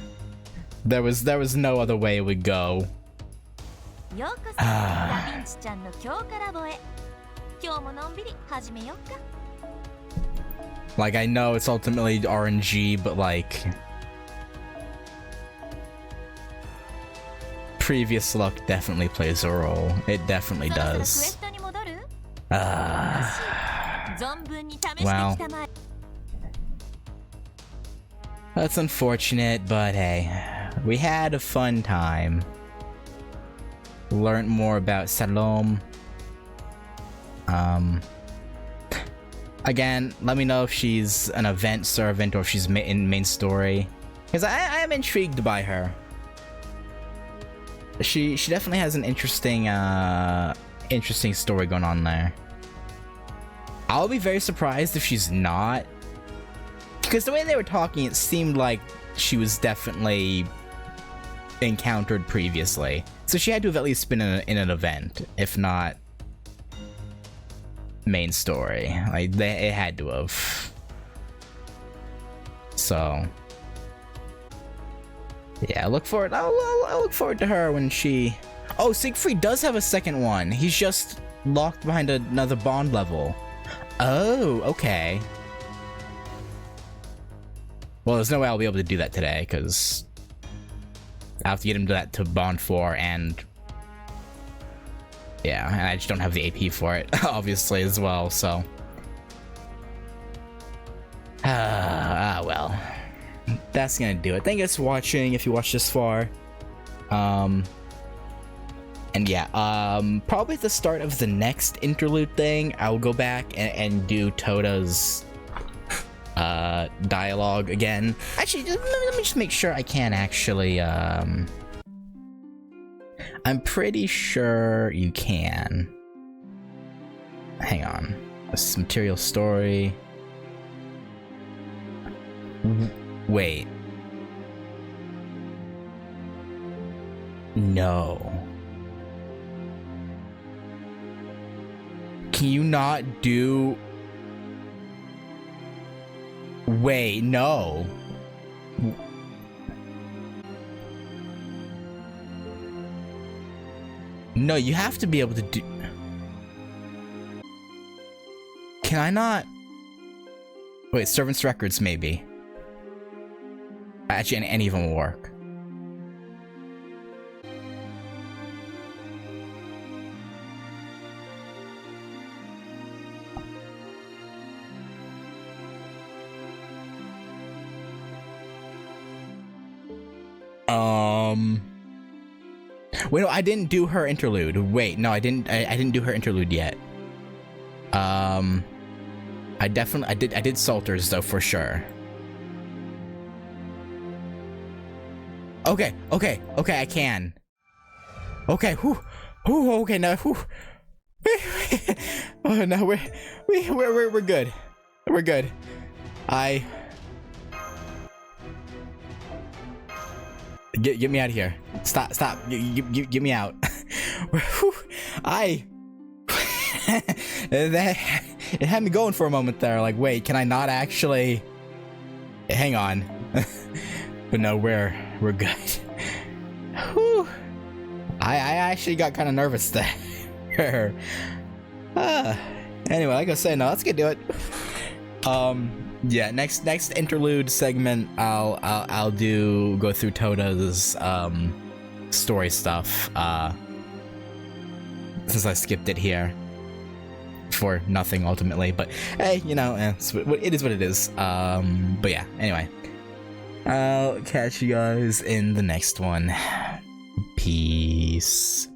There was no other way it would go. Like, I know it's ultimately RNG, but like previous luck definitely plays a role. It definitely does. Well, that's unfortunate, but hey, we had a fun time. Learned more about Salome. Again, let me know if she's an event servant or if she's in main story, because I am intrigued by her. She definitely has an interesting story going on there. I'll be very surprised if she's not, because the way they were talking, it seemed like she was definitely encountered previously. So she had to have at least been in an event, if not main story. Like, it had to have. So yeah, I look forward to her when she... Oh, Siegfried does have a second one. He's just locked behind another bond level. Oh, okay. Well, there's no way I'll be able to do that today, because I have to get him to bond 4, and yeah, and I just don't have the AP for it, obviously, as well, so well, that's gonna do it. Thank you guys for watching, if you watched this far. And yeah, probably at the start of the next interlude thing, I'll go back and do Toda's dialogue again. Actually, let me just make sure I can actually, I'm pretty sure you can. Hang on. This material story. Wait. No. Can you not do... Wait, no. No, you have to be able to do... Can I not? Wait, servants' records, maybe. Actually, any of them will work. Wait, no, I didn't do her interlude. Wait, no, I didn't do her interlude yet. I did Salters though, for sure. Okay, I can. Okay, okay, now, oh, no, we're good. We're good. Get me out of here. Stop. Get me out. It had me going for a moment there. Like, wait, can I not actually... Hang on. But no, we're good. Whew. I actually got kind of nervous there. Anyway, like I said, no, let's get to it. Yeah, next interlude segment, I'll go through Toda's story stuff. Since I skipped it here for nothing ultimately, but hey, you know, it is what it is. But yeah, anyway, I'll catch you guys in the next one. Peace.